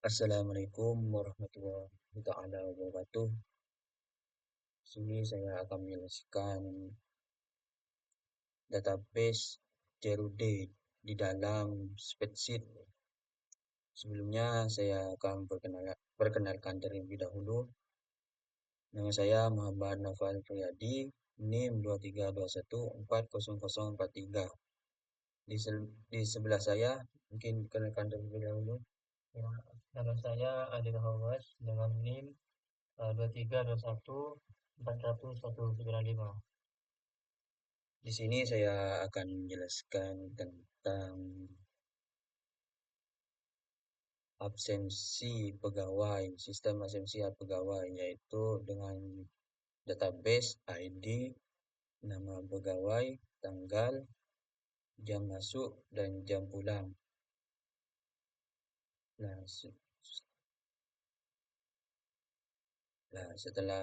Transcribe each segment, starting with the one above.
Assalamualaikum warahmatullahi taala wabarakatuh. Sini saya akan menjelaskan database CRUD di dalam spreadsheet. Sebelumnya saya akan perkenalkan terlebih dahulu. Nama saya Muhammad Naufal Priyadi, NIM 2321400043. Di sebelah saya mungkin perkenalkan terlebih dahulu. Ya, nama saya Adil Hawas dengan NIM 2321400195. Di sini saya akan menjelaskan tentang sistem absensi pegawai, yaitu dengan database ID, nama pegawai, tanggal, jam masuk, dan jam pulang. Nah, setelah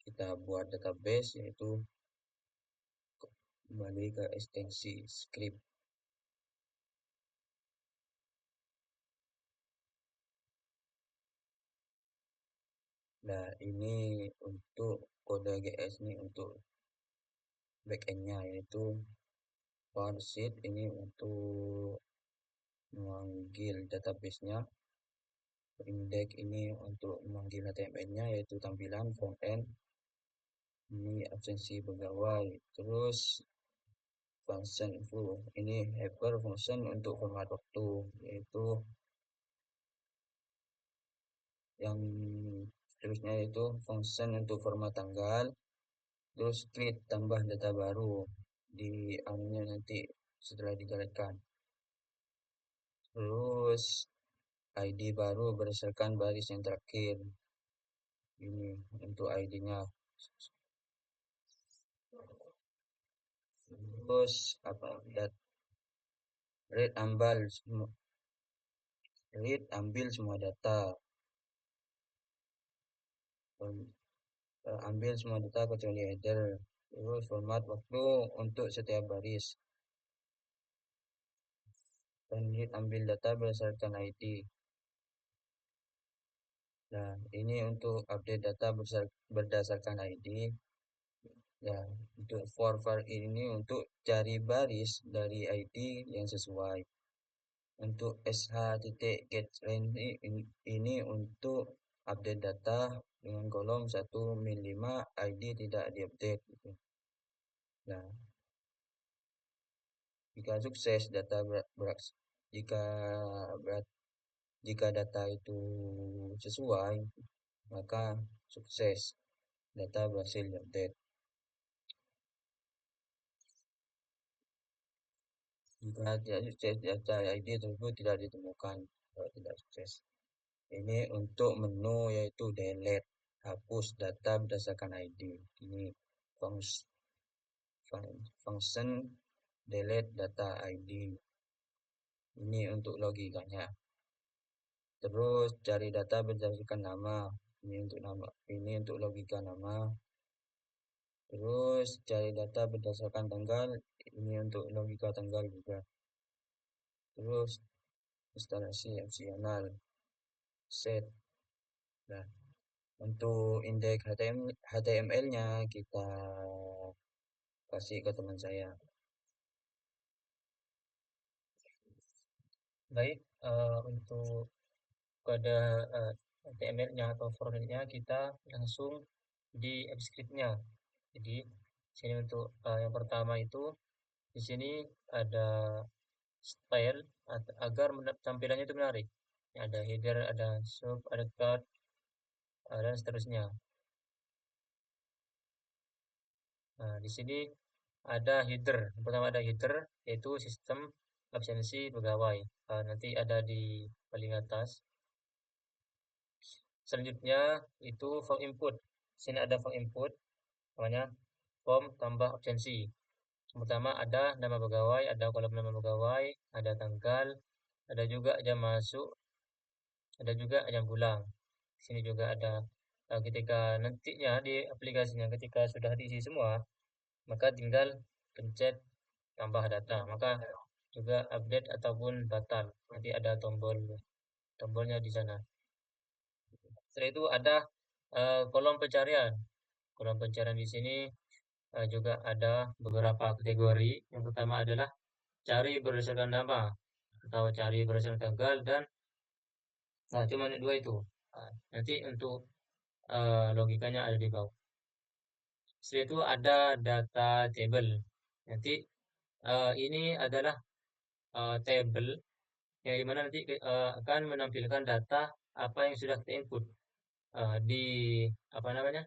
kita buat database, yaitu kembali ke ekstensi script. Nah, ini untuk kode GS ini untuk backendnya, yaitu sheet ini untuk memanggil database-nya, index ini untuk memanggil HTML-nya, yaitu tampilan front end. Ini absensi pegawai. Terus function info ini hyper function untuk format waktu, yaitu yang seterusnya yaitu function untuk format tanggal. Terus create tambah data baru di anunya nanti setelah dijalankan. Terus ID baru berdasarkan baris yang terakhir. Ini untuk ID-nya. Terus apa? Read ambil semua data. Ambil semua data kecuali header. Terus format waktu untuk setiap baris. Dan read ambil data berdasarkan ID. Nah, ini untuk update data berdasarkan ID. Ya, untuk for ini untuk cari baris dari ID yang sesuai. Untuk sh.getRange ini untuk update data dengan kolom 1-5 ID tidak diupdate gitu. Nah, jika sukses jika jika data itu sesuai, maka sukses data berhasil diupdate. Jika tidak sukses, data ID tersebut tidak ditemukan kalau tidak sukses. Ini untuk menu yaitu delete, hapus data berdasarkan ID. Ini function delete data ID. Ini untuk logikanya. Terus cari data berdasarkan nama. Ini untuk logika nama. Terus cari data berdasarkan tanggal. Ini untuk logika tanggal juga. Terus instalasi opsional set. Nah, untuk indeks HTML-nya kita kasih ke teman saya. Baik, untuk kode HTML-nya atau formatnya kita langsung di script-nya. Jadi sini untuk yang pertama itu di sini ada style agar tampilannya itu menarik. Ada header, ada sub, ada card, dan seterusnya. Nah, di sini ada header. Yang pertama ada header, yaitu sistem absensi pegawai. Nanti ada di paling atas. Selanjutnya itu form input. Di sini ada form input, namanya form tambah absensi. Yang pertama ada nama pegawai, ada kolom nama pegawai, ada tanggal, ada juga jam masuk, ada juga jam pulang. Di sini juga ada ketika nantinya di aplikasinya ketika sudah diisi semua, maka tinggal pencet tambah data, maka juga update ataupun batal. Nanti ada tombol tombolnya di sana. Setelah itu ada kolom pencarian. Kolom pencarian di sini juga ada beberapa kategori. Yang pertama adalah cari berdasarkan nama atau cari berdasarkan tanggal dan cuma dua itu. Nanti untuk logikanya ada di bawah. Setelah itu ada data table. Nanti ini adalah table yang dimana nanti akan menampilkan data apa yang sudah kita input di apa namanya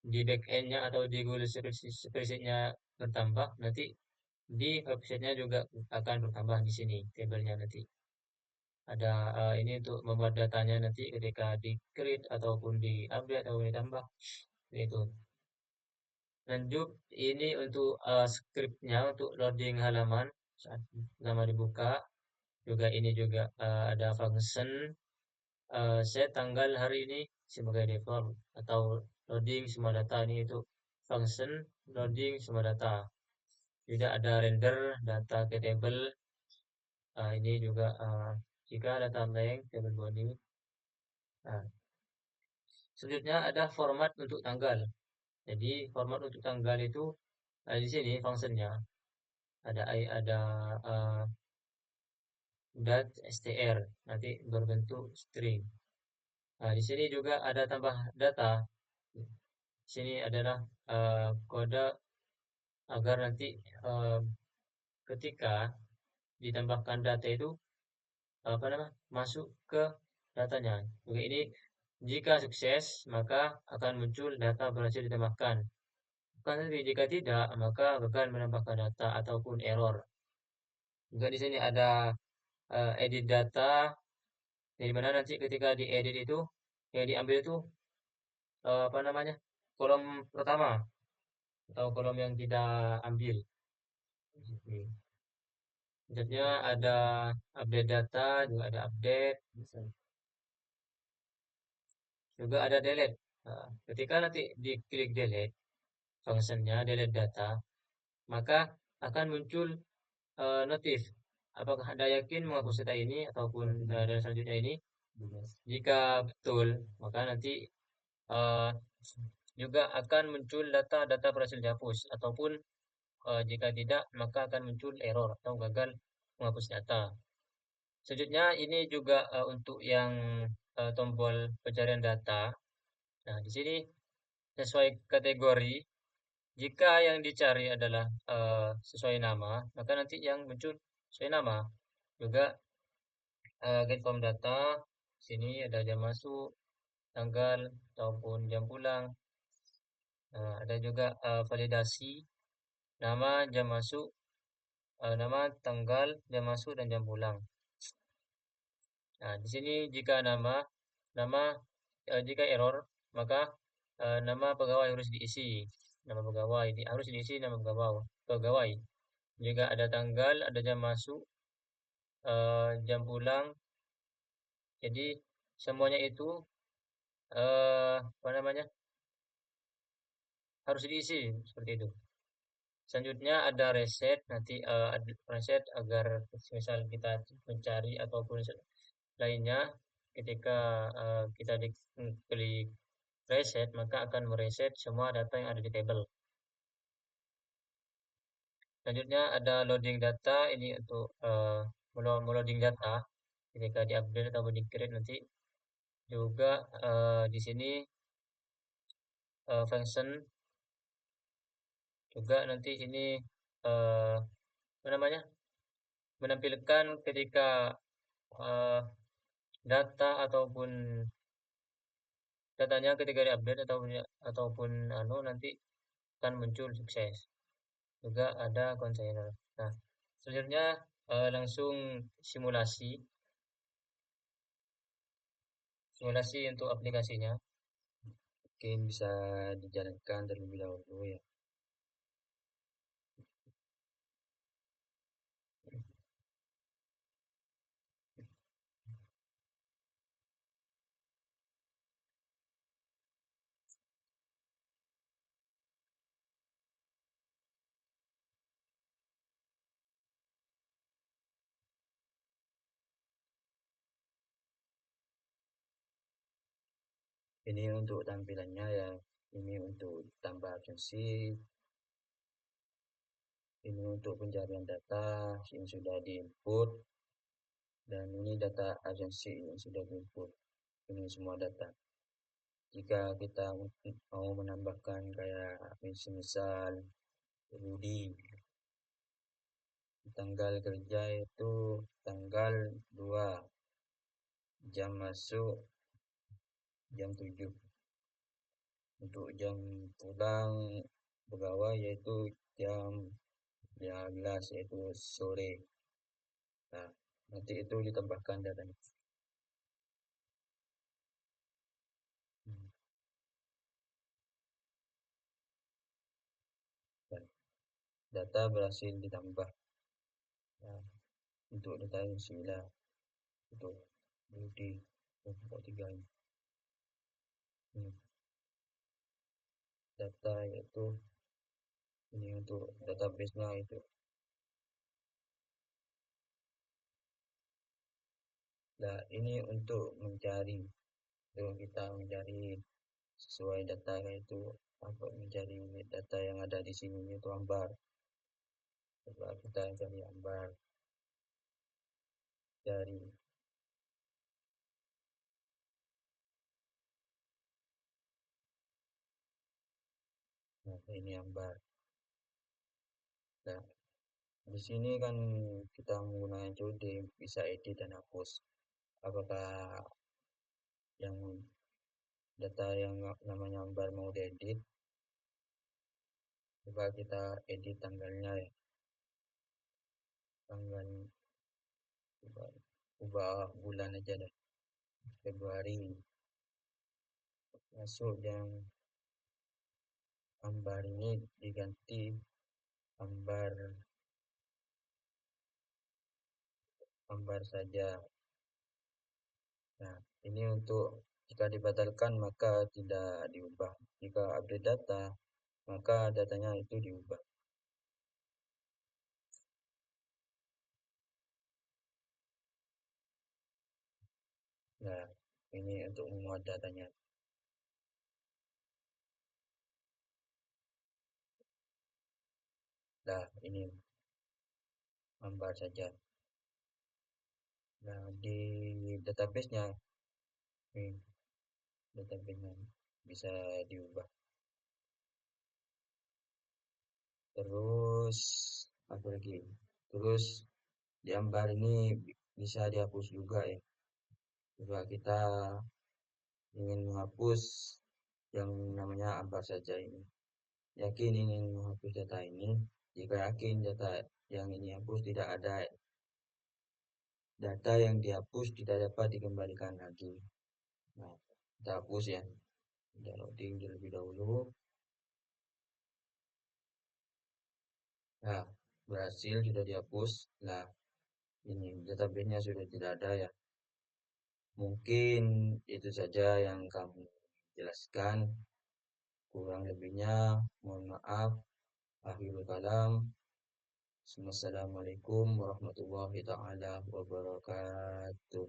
di back end-nya atau di Google Spreadsheet-nya bertambah, nanti di website-nya juga akan bertambah di sini tabelnya nanti. Ada ini untuk membuat datanya nanti ketika di create ataupun di update atau ditambah itu. Lanjut ini untuk scriptnya untuk loading halaman saat pertama dibuka. Juga ini juga ada function set tanggal hari ini sebagai default atau loading semua data ini itu function loading semua data. Tidak ada render data ke table. Ini juga jika data blank table body. Nah, selanjutnya ada format untuk tanggal. Jadi format untuk tanggal itu di sini fungsinya ada .str nanti berbentuk string. Nah, di sini juga ada tambah data. Di sini adalah kode agar nanti ketika ditambahkan data itu apa namanya masuk ke datanya. Oke, ini jika sukses maka akan muncul data berhasil ditambahkan. Nanti jika tidak maka gagal menambahkan data ataupun error. Juga di sini ada edit data, di mana nanti ketika diedit itu yang diambil itu apa namanya kolom pertama atau kolom yang tidak ambil. Selanjutnya ada update data, juga ada update, juga ada delete. Nah, ketika nanti diklik delete, fungsinya delete data, maka akan muncul notif. Apakah Anda yakin menghapus data ini ataupun data selanjutnya ini? Jika betul, maka nanti uh, juga akan muncul data-data berhasil dihapus ataupun jika tidak maka akan muncul error atau gagal menghapus data. Selanjutnya ini juga untuk yang tombol pencarian data. Nah, di sini sesuai kategori. Jika yang dicari adalah sesuai nama, maka nanti yang muncul sesuai nama. Juga get form data. Sini ada jam masuk, tanggal ataupun jam pulang. Ada juga validasi nama, jam masuk, nama, tanggal, jam masuk dan jam pulang. Nah, di sini jika nama jika error maka nama pegawai harus diisi. Nama pegawai harus diisi nama pegawai. Jika ada tanggal, ada jam masuk, jam pulang. Jadi semuanya itu apa namanya harus diisi seperti itu. Selanjutnya ada reset, nanti ada reset agar misal kita mencari ataupun lainnya ketika kita klik reset maka akan mereset semua data yang ada di table. Selanjutnya ada loading data, ini untuk meloading data ketika diupdate atau di-create nanti. Juga di sini function juga nanti ini apa namanya menampilkan ketika uh, data ataupun datanya ketika diupdate ataupun nanti akan muncul sukses. Juga ada container. Nah, selanjutnya langsung simulasi untuk aplikasinya. Oke, bisa dijalankan terlebih dahulu ya. Ini untuk tampilannya ya. Ini untuk tambah absensi. Ini untuk pencarian data yang sudah diinput. Dan ini data absensi yang sudah diinput. Ini semua data. Jika kita mau menambahkan kayak misal Rudi, tanggal kerja itu tanggal 2, jam masuk jam 7. Untuk jam pulang pegawai yaitu jam 15 yaitu sore. Nah, nanti itu ditambahkan datanya. Hmm. Dan data berhasil ditambah. Nah, untuk data yang sembilan untuk Budi untuk tiga ini. Hmm. Data yaitu ini untuk database-nya itu. Nah, ini untuk mencari, untuk kita mencari sesuai data itu apa mencari data yang ada di sini itu ambar. Coba kita cari ambar dari nah, ini ambar. Nah, di sini kan kita menggunakan COD bisa edit dan hapus. Apakah yang data yang namanya ambar mau diedit? Coba kita edit tanggalnya ya. Tanggal coba ubah bulan aja deh. Februari. Masuk yang ambar ini diganti ambar ambar saja. Nah, ini untuk jika dibatalkan maka tidak diubah. Jika update data, maka datanya itu diubah. Nah, ini untuk memuat datanya. Nah, ini ambar saja. Nah, di database-nya, ini database-nya bisa diubah. Terus, apa lagi? Terus, di ambar ini bisa dihapus juga ya. Coba kita ingin menghapus yang namanya ambar saja ini. Yakin ingin menghapus data ini, jika yakin data yang ini hapus tidak ada data yang dihapus tidak dapat dikembalikan lagi. Nah, kita hapus ya. Kita loading terlebih dahulu. Nah, berhasil sudah dihapus. Nah, ini database-nya sudah tidak ada ya. Mungkin itu saja yang kami jelaskan. Kurang lebihnya, mohon maaf. Akhirul kalam. Wassalamualaikum warahmatullahi taala wabarakatuh.